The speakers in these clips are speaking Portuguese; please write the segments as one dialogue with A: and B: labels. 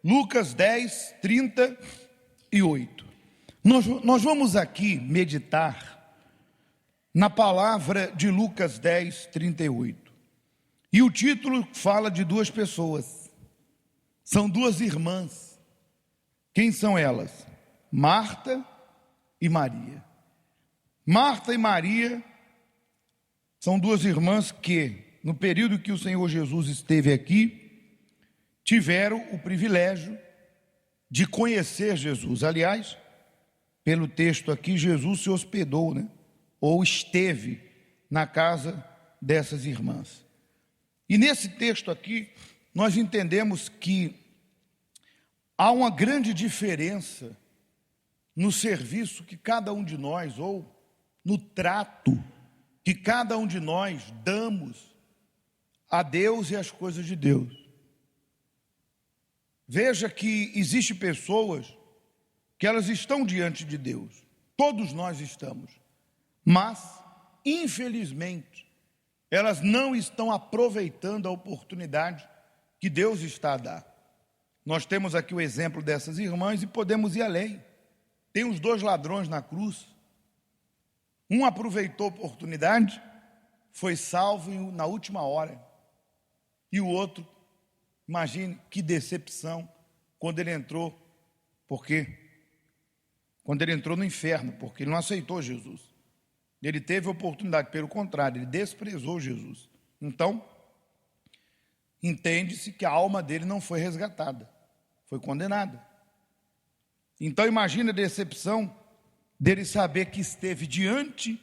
A: Lucas 10, 38. Nós vamos aqui meditar na palavra de Lucas 10, 38. E o título fala de duas pessoas. São duas irmãs. Quem são elas? Marta e Maria. Marta e Maria são duas irmãs que, no período que o Senhor Jesus esteve aqui, tiveram o privilégio de conhecer Jesus. Aliás, pelo texto aqui, Jesus se hospedou, ou esteve na casa dessas irmãs. E nesse texto aqui, nós entendemos que há uma grande diferença no serviço que cada um de nós, ou no trato que cada um de nós damos a Deus e às coisas de Deus. Veja que existem pessoas que elas estão diante de Deus, todos nós estamos, mas, infelizmente, elas não estão aproveitando a oportunidade que Deus está a dar. Nós temos aqui o exemplo dessas irmãs e podemos ir além. Tem os dois ladrões na cruz. Um aproveitou a oportunidade, foi salvo na última hora. E o outro, imagine que decepção quando ele entrou, quando ele entrou no inferno, porque ele não aceitou Jesus. Ele teve a oportunidade, pelo contrário, ele desprezou Jesus. Então, entende-se que a alma dele não foi resgatada, foi condenada. Então, imagine a decepção dele saber que esteve diante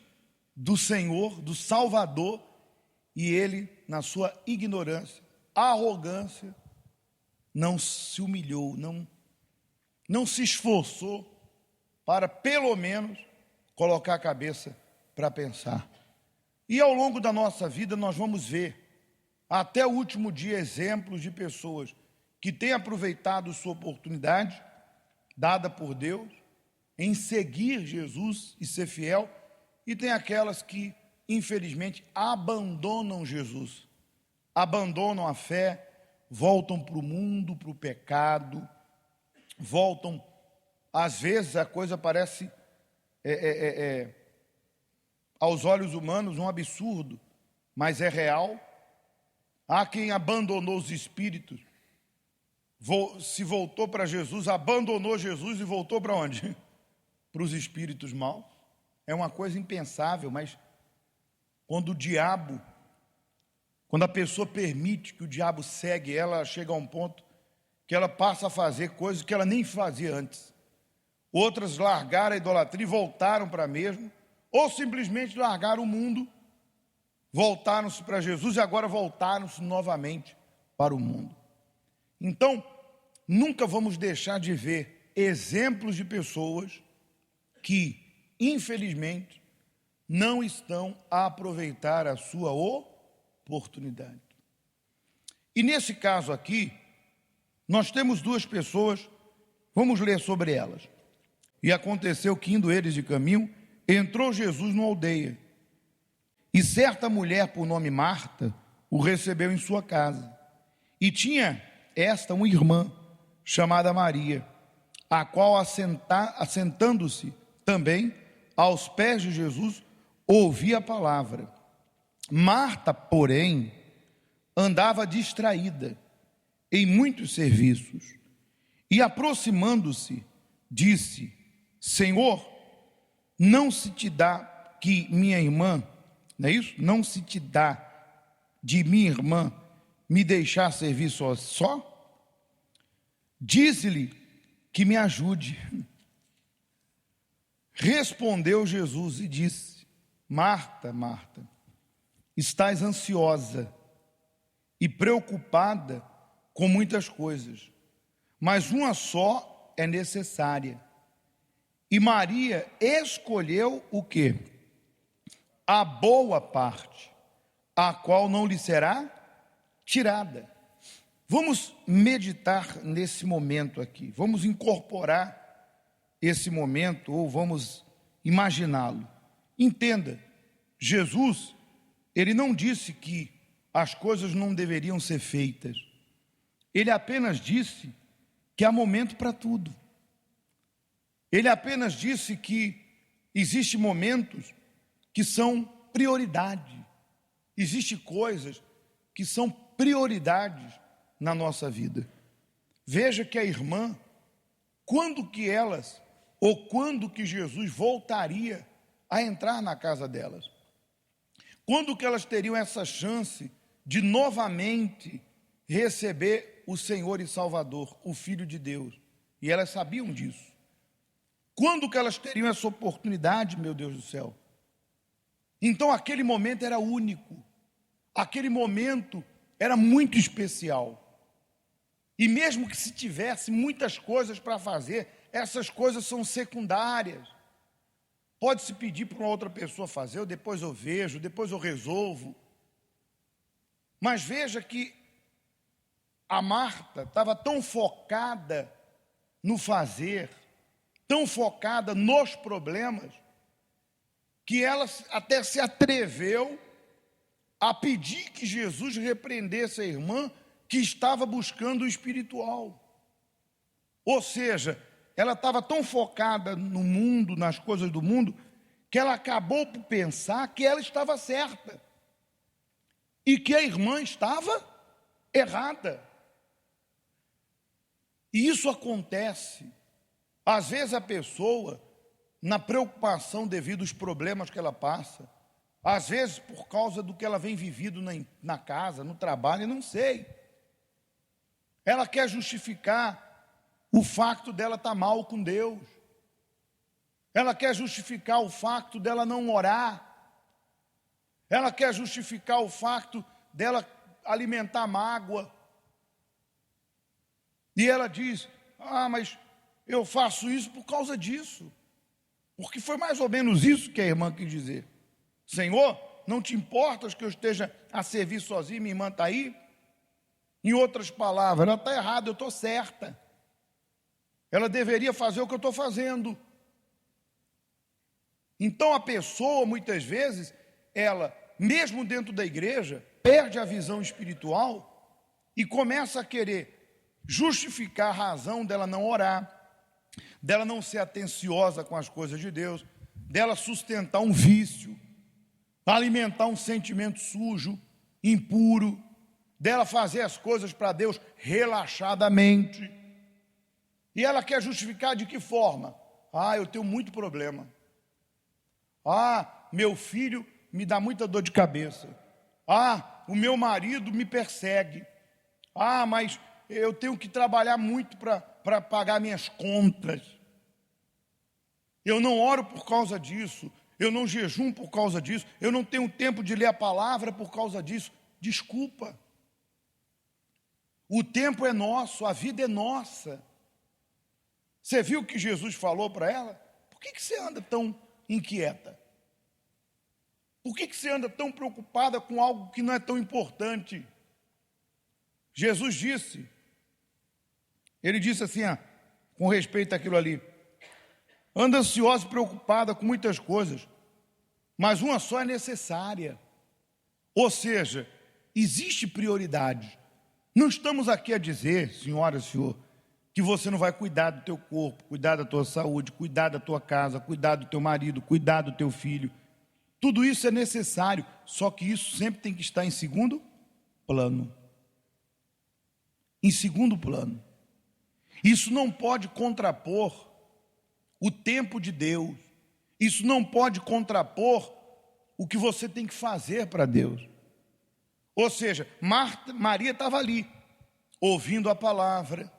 A: do Senhor, do Salvador, e ele, na sua ignorância, arrogância, não se humilhou, não se esforçou para, pelo menos, colocar a cabeça para pensar. E ao longo da nossa vida nós vamos ver, até o último dia, exemplos de pessoas que têm aproveitado sua oportunidade, dada por Deus, em seguir Jesus e ser fiel, e tem aquelas que, infelizmente, abandonam Jesus, abandonam a fé, voltam para o mundo, para o pecado, voltam, às vezes a coisa parece, aos olhos humanos, um absurdo, mas é real. Há quem abandonou os espíritos, se voltou para Jesus, abandonou Jesus e voltou para onde? Para os espíritos maus. É uma coisa impensável, mas quando a pessoa permite que o diabo segue ela chega a um ponto que ela passa a fazer coisas que ela nem fazia antes. Outras largaram a idolatria e voltaram para a mesma, ou simplesmente largaram o mundo, voltaram-se para Jesus e agora voltaram-se novamente para o mundo. Então, nunca vamos deixar de ver exemplos de pessoas que, infelizmente, não estão a aproveitar a sua oportunidade. E nesse caso aqui, nós temos duas pessoas, vamos ler sobre elas. E aconteceu que, indo eles de caminho, entrou Jesus numa aldeia, e certa mulher, por nome Marta, o recebeu em sua casa. E tinha esta uma irmã, chamada Maria, a qual, assentando-se também aos pés de Jesus, ouvia a palavra. Marta, porém, andava distraída em muitos serviços, e aproximando-se, disse: Senhor, não se te dá que minha irmã, não é isso? Não se te dá de minha irmã me deixar servir só? Dize-lhe que me ajude. Respondeu Jesus e disse: Marta, Marta, estás ansiosa e preocupada com muitas coisas, mas uma só é necessária. E Maria escolheu o quê? A boa parte, a qual não lhe será tirada. Vamos meditar nesse momento aqui, vamos incorporar esse momento, ou vamos imaginá-lo. Entenda, Jesus, ele não disse que as coisas não deveriam ser feitas. Ele apenas disse que há momento para tudo. Ele apenas disse que existem momentos que são prioridade. Existem coisas que são prioridades na nossa vida. Veja que a irmã, quando que Jesus voltaria a entrar na casa delas? Quando que elas teriam essa chance de novamente receber o Senhor e Salvador, o Filho de Deus? E elas sabiam disso. Quando que elas teriam essa oportunidade, meu Deus do céu? Então aquele momento era único, aquele momento era muito especial. E mesmo que se tivesse muitas coisas para fazer, essas coisas são secundárias. Pode-se pedir para uma outra pessoa fazer, depois eu vejo, depois eu resolvo. Mas veja que a Marta estava tão focada no fazer, tão focada nos problemas, que ela até se atreveu a pedir que Jesus repreendesse a irmã que estava buscando o espiritual. Ou seja, ela estava tão focada no mundo, nas coisas do mundo, que ela acabou por pensar que ela estava certa e que a irmã estava errada. E isso acontece. Às vezes a pessoa, na preocupação devido aos problemas que ela passa, às vezes por causa do que ela vem vivido na casa, no trabalho, eu não sei. Ela quer justificar o facto dela estar mal com Deus. Ela quer justificar o facto dela não orar. Ela quer justificar o facto dela alimentar mágoa. E ela diz, mas eu faço isso por causa disso. Porque foi mais ou menos isso que a irmã quis dizer. Senhor, não te importas que eu esteja a servir sozinho, minha irmã está aí? Em outras palavras, ela está errada, eu estou certa. Ela deveria fazer o que eu estou fazendo. Então a pessoa, muitas vezes, ela, mesmo dentro da igreja, perde a visão espiritual e começa a querer justificar a razão dela não orar, dela não ser atenciosa com as coisas de Deus, dela sustentar um vício, alimentar um sentimento sujo, impuro, dela fazer as coisas para Deus relaxadamente. E ela quer justificar de que forma? Eu tenho muito problema. Meu filho me dá muita dor de cabeça. O meu marido me persegue. Mas eu tenho que trabalhar muito para pagar minhas contas. Eu não oro por causa disso. Eu não jejum por causa disso. Eu não tenho tempo de ler a palavra por causa disso. Desculpa. O tempo é nosso, a vida é nossa. Você viu o que Jesus falou para ela? Por que você anda tão inquieta? Por que você anda tão preocupada com algo que não é tão importante? Jesus disse, ele disse assim, com respeito àquilo ali, anda ansiosa e preocupada com muitas coisas, mas uma só é necessária. Ou seja, existe prioridade. Não estamos aqui a dizer, senhora, senhor, que você não vai cuidar do teu corpo, cuidar da tua saúde, cuidar da tua casa, cuidar do teu marido, cuidar do teu filho. Tudo isso é necessário, só que isso sempre tem que estar em segundo plano. Em segundo plano. Isso não pode contrapor o tempo de Deus. Isso não pode contrapor o que você tem que fazer para Deus. Ou seja, Maria estava ali, ouvindo a palavra.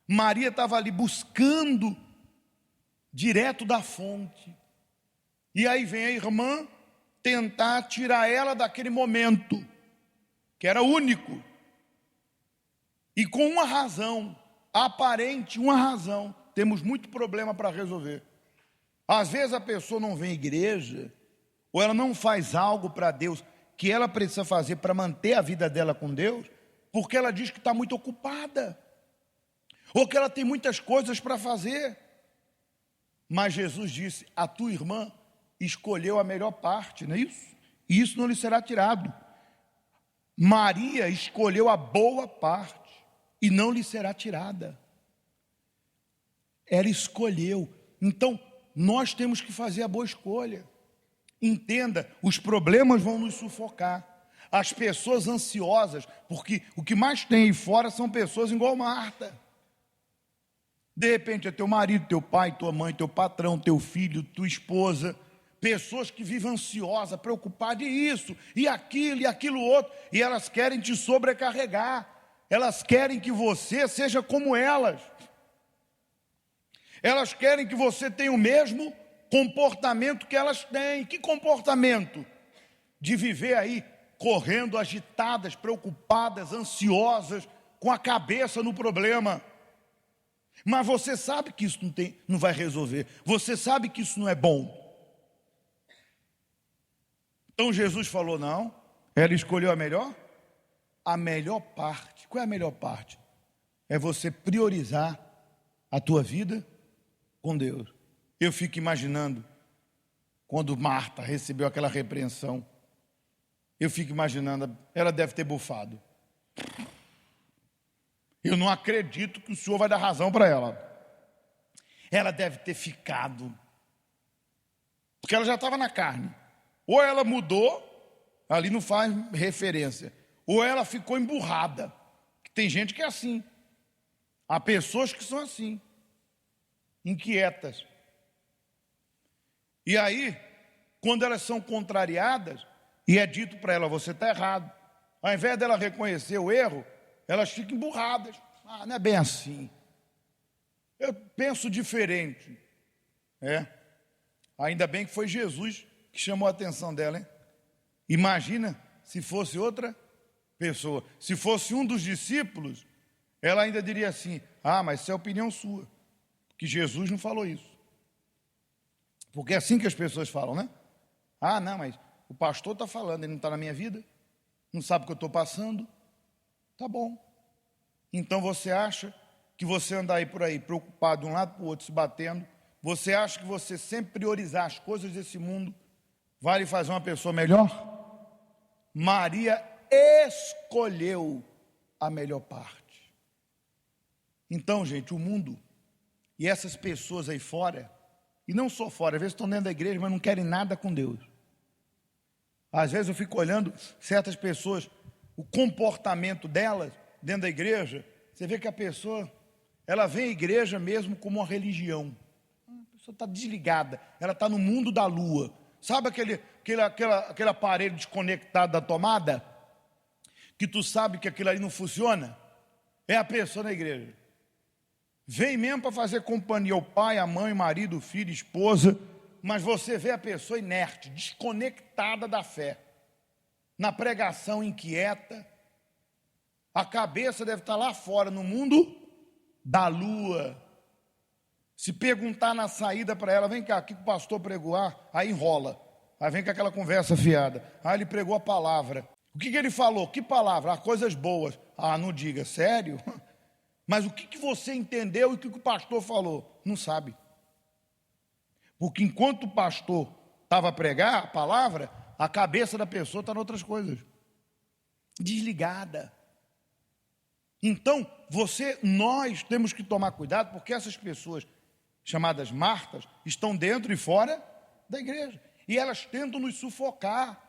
A: Maria estava ali buscando direto da fonte. E aí vem a irmã tentar tirar ela daquele momento, que era único. E com uma razão, aparente, uma razão, temos muito problema para resolver. Às vezes a pessoa não vem à igreja, ou ela não faz algo para Deus, que ela precisa fazer para manter a vida dela com Deus, porque ela diz que está muito ocupada, ou que ela tem muitas coisas para fazer. Mas Jesus disse, a tua irmã escolheu a melhor parte, não é isso? E isso não lhe será tirado. Maria escolheu a boa parte, e não lhe será tirada. ela escolheu. Então, nós temos que fazer a boa escolha. Entenda, os problemas vão nos sufocar. As pessoas ansiosas, porque o que mais tem aí fora são pessoas igual Marta. De repente é teu marido, teu pai, tua mãe, teu patrão, teu filho, tua esposa. Pessoas que vivem ansiosas, preocupadas, e aquilo outro. E elas querem te sobrecarregar. Elas querem que você seja como elas. Elas querem que você tenha o mesmo comportamento que elas têm. Que comportamento? De viver aí correndo agitadas, preocupadas, ansiosas, com a cabeça no problema. Mas você sabe que isso não vai resolver. Você sabe que isso não é bom. Então Jesus falou, não. Ela escolheu a melhor? A melhor parte. Qual é a melhor parte? É você priorizar a tua vida com Deus. Eu fico imaginando quando Marta recebeu aquela repreensão. Eu fico imaginando, ela deve ter bufado. Eu não acredito que o Senhor vai dar razão para ela. Ela deve ter ficado. Porque ela já estava na carne. Ou ela mudou, ali não faz referência. Ou ela ficou emburrada. Tem gente que é assim. Há pessoas que são assim. Inquietas. E aí, quando elas são contrariadas, e é dito para ela, você está errado. Ao invés dela reconhecer o erro, elas ficam emburradas. Ah, não é bem assim. Eu penso diferente. Ainda bem que foi Jesus que chamou a atenção dela, hein? Imagina se fosse outra pessoa. Se fosse um dos discípulos, ela ainda diria assim, mas isso é opinião sua. Porque Jesus não falou isso. Porque é assim que as pessoas falam, né? Não, mas o pastor está falando, ele não está na minha vida, não sabe o que eu estou passando. Tá bom. Então você acha que você andar aí por aí preocupado de um lado para o outro, se batendo, você acha que você sempre priorizar as coisas desse mundo vai lhe fazer uma pessoa melhor? Maria escolheu a melhor parte. Então, gente, o mundo e essas pessoas aí fora, e não só fora, às vezes estão dentro da igreja, mas não querem nada com Deus. Às vezes eu fico olhando certas pessoas, o comportamento delas dentro da igreja, você vê que a pessoa, ela vê a igreja mesmo como uma religião. A pessoa está desligada, ela está no mundo da lua. Sabe aquele aparelho desconectado da tomada? Que tu sabe que aquilo ali não funciona? É a pessoa na igreja. Vem mesmo para fazer companhia ao pai, à mãe, marido, filho, esposa, mas você vê a pessoa inerte, desconectada da fé, na pregação inquieta, a cabeça deve estar lá fora, no mundo da lua. Se perguntar na saída para ela, vem cá, o que o pastor pregou? Aí enrola, aí vem com aquela conversa fiada. Ele pregou a palavra. O que ele falou? Que palavra? Coisas boas. Não diga, sério? Mas o que você entendeu e o que o pastor falou? Não sabe. Porque enquanto o pastor estava a pregar a palavra, a cabeça da pessoa está em outras coisas. Desligada. Então, nós temos que tomar cuidado, porque essas pessoas chamadas Martas estão dentro e fora da igreja. E elas tentam nos sufocar.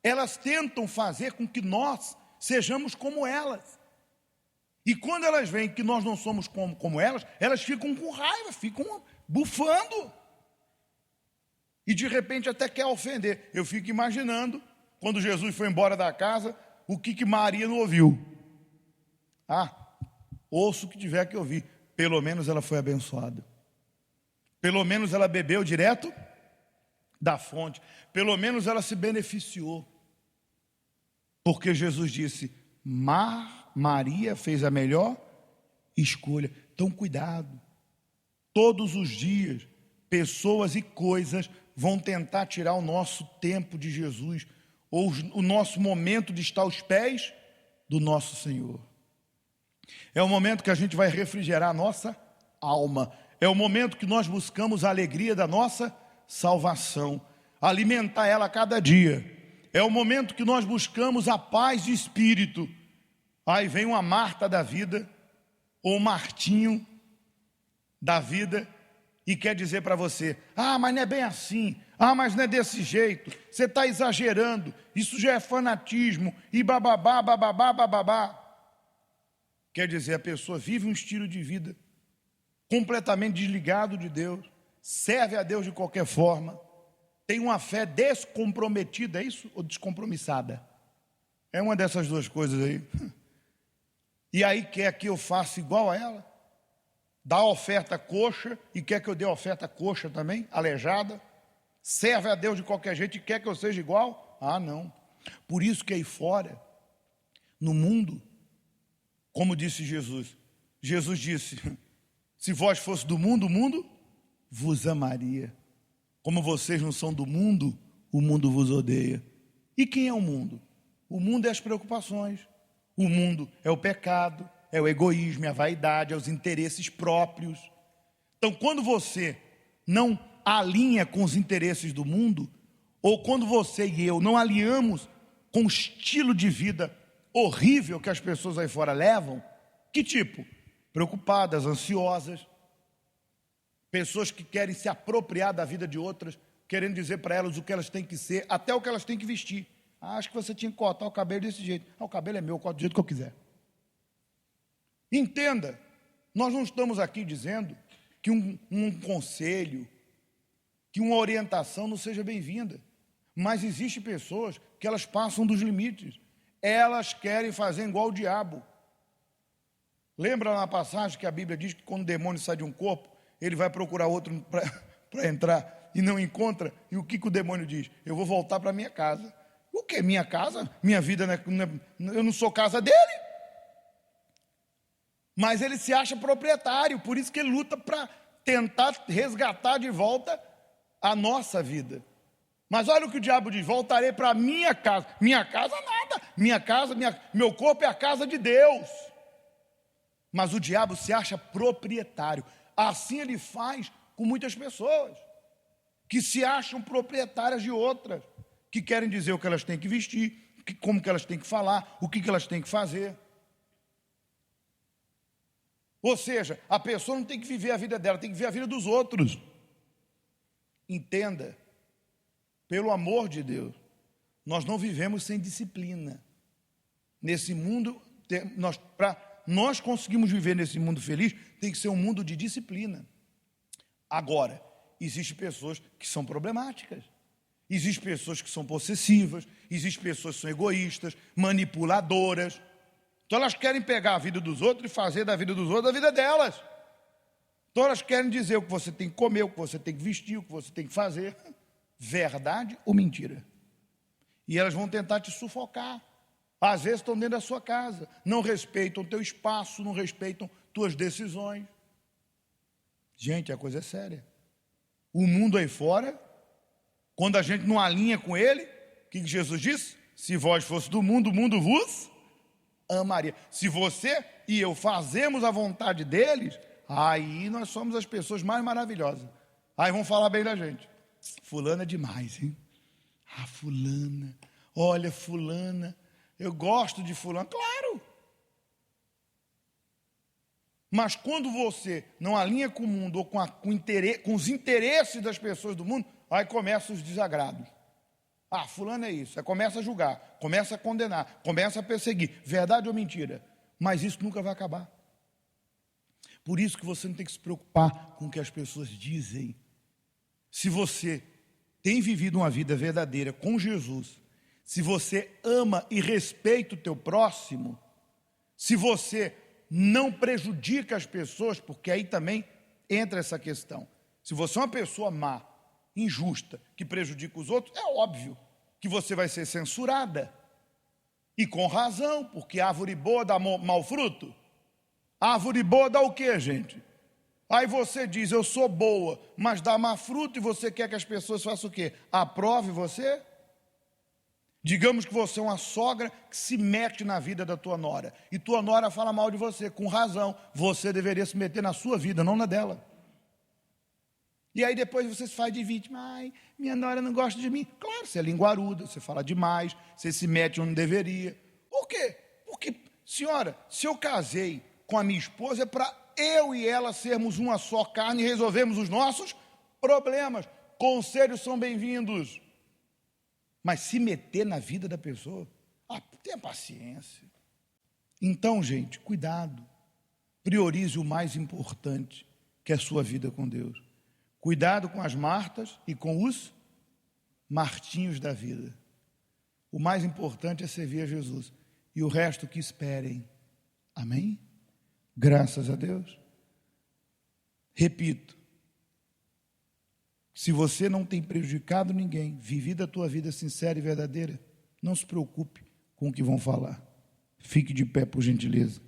A: Elas tentam fazer com que nós sejamos como elas. E quando elas veem que nós não somos como elas, elas ficam com raiva, ficam bufando. E de repente até quer ofender. Eu fico imaginando, quando Jesus foi embora da casa, o que Maria não ouviu. Ouço o que tiver que ouvir. Pelo menos ela foi abençoada. Pelo menos ela bebeu direto da fonte. Pelo menos ela se beneficiou. Porque Jesus disse, Maria fez a melhor escolha. Então cuidado. Todos os dias, pessoas e coisas vão tentar tirar o nosso tempo de Jesus, ou o nosso momento de estar aos pés do nosso Senhor. É o momento que a gente vai refrigerar a nossa alma. É o momento que nós buscamos a alegria da nossa salvação, alimentar ela a cada dia. É o momento que nós buscamos a paz de espírito. Aí vem uma Marta da vida, ou um Martinho da vida e quer dizer para você: ah, mas não é bem assim, ah, mas não é desse jeito, você está exagerando, isso já é fanatismo, e bababá, bababá, bababá. Quer dizer, a pessoa vive um estilo de vida completamente desligado de Deus, serve a Deus de qualquer forma, tem uma fé descomprometida, é isso? Ou descompromissada? É uma dessas duas coisas aí. E aí quer que eu faça igual a ela? Dá oferta coxa e quer que eu dê oferta coxa também, aleijada? Serve a Deus de qualquer jeito e quer que eu seja igual? Ah, não. Por isso que aí fora, no mundo, como disse Jesus, Jesus disse: se vós fosse do mundo, o mundo vos amaria. Como vocês não são do mundo, o mundo vos odeia. E quem é o mundo? O mundo é as preocupações. O mundo é o pecado, é o egoísmo, é a vaidade, é os interesses próprios. Então, quando você não alinha com os interesses do mundo, ou quando você e eu não alinhamos com o estilo de vida horrível que as pessoas aí fora levam, que tipo? Preocupadas, ansiosas, pessoas que querem se apropriar da vida de outras, querendo dizer para elas o que elas têm que ser, até o que elas têm que vestir. Ah, acho que você tinha que cortar o cabelo desse jeito. Ah, o cabelo é meu, eu corto do jeito que eu quiser. Entenda, nós não estamos aqui dizendo que um conselho, que uma orientação não seja bem-vinda, mas existem pessoas que elas passam dos limites, elas querem fazer igual o diabo. Lembra na passagem que a Bíblia diz que quando o demônio sai de um corpo, ele vai procurar outro para entrar e não encontra, e o que o demônio diz? Eu vou voltar para minha casa. O que? Minha casa? Minha vida, eu não sou casa dele. Mas ele se acha proprietário, por isso que ele luta para tentar resgatar de volta a nossa vida. Mas olha o que o diabo diz: voltarei para minha casa. Minha casa nada, minha casa, meu corpo é a casa de Deus. Mas o diabo se acha proprietário. Assim ele faz com muitas pessoas que se acham proprietárias de outras, que querem dizer o que elas têm que vestir, como que elas têm que falar, o que elas têm que fazer. Ou seja, a pessoa não tem que viver a vida dela, tem que viver a vida dos outros. Entenda, pelo amor de Deus, nós não vivemos sem disciplina. Nesse mundo, para nós conseguimos viver nesse mundo feliz, tem que ser um mundo de disciplina. Agora, existem pessoas que são problemáticas. Existem pessoas que são possessivas, existem pessoas que são egoístas, manipuladoras. Então elas querem pegar a vida dos outros e fazer da vida dos outros a vida delas. Então elas querem dizer o que você tem que comer, o que você tem que vestir, o que você tem que fazer. Verdade ou mentira? E elas vão tentar te sufocar. Às vezes estão dentro da sua casa, não respeitam o teu espaço, não respeitam tuas decisões. Gente, a coisa é séria. O mundo aí fora, quando a gente não alinha com ele, o que Jesus disse? Se vós fosse do mundo, o mundo vos amaria. Se você e eu fazemos a vontade deles, aí nós somos as pessoas mais maravilhosas. Aí vão falar bem da gente. Fulana é demais, hein? Ah, fulana, olha, fulana, eu gosto de fulano. Claro! Mas quando você não alinha com o mundo ou com os interesses das pessoas do mundo, aí começam os desagrados. Ah, fulano é isso. Aí começa a julgar, começa a condenar, começa a perseguir. Verdade ou mentira? Mas isso nunca vai acabar. Por isso que você não tem que se preocupar com o que as pessoas dizem. Se você tem vivido uma vida verdadeira com Jesus, se você ama e respeita o teu próximo, se você não prejudica as pessoas, porque aí também entra essa questão. Se você é uma pessoa má, injusta, que prejudica os outros, é óbvio que você vai ser censurada. E com razão, porque árvore boa dá mau fruto. Árvore boa dá o quê, gente? Aí você diz, eu sou boa, mas dá má fruto, e você quer que as pessoas façam o quê? Aprove você? Digamos que você é uma sogra que se mete na vida da tua nora, e tua nora fala mal de você, com razão. Você deveria se meter na sua vida, não na dela. E aí depois você se faz de vítima. Ai, minha nora não gosta de mim. Claro, você é linguaruda, você fala demais, você se mete onde não deveria. Por quê? Porque, senhora, se eu casei com a minha esposa é para eu e ela sermos uma só carne e resolvermos os nossos problemas. Conselhos são bem-vindos. Mas se meter na vida da pessoa, tenha paciência. Então, gente, cuidado. Priorize o mais importante, que é a sua vida com Deus. Cuidado com as Martas e com os Martinhos da vida. O mais importante é servir a Jesus. E o resto que esperem. Amém? Graças a Deus. Repito. Se você não tem prejudicado ninguém, vivido a tua vida sincera e verdadeira, não se preocupe com o que vão falar. Fique de pé, por gentileza.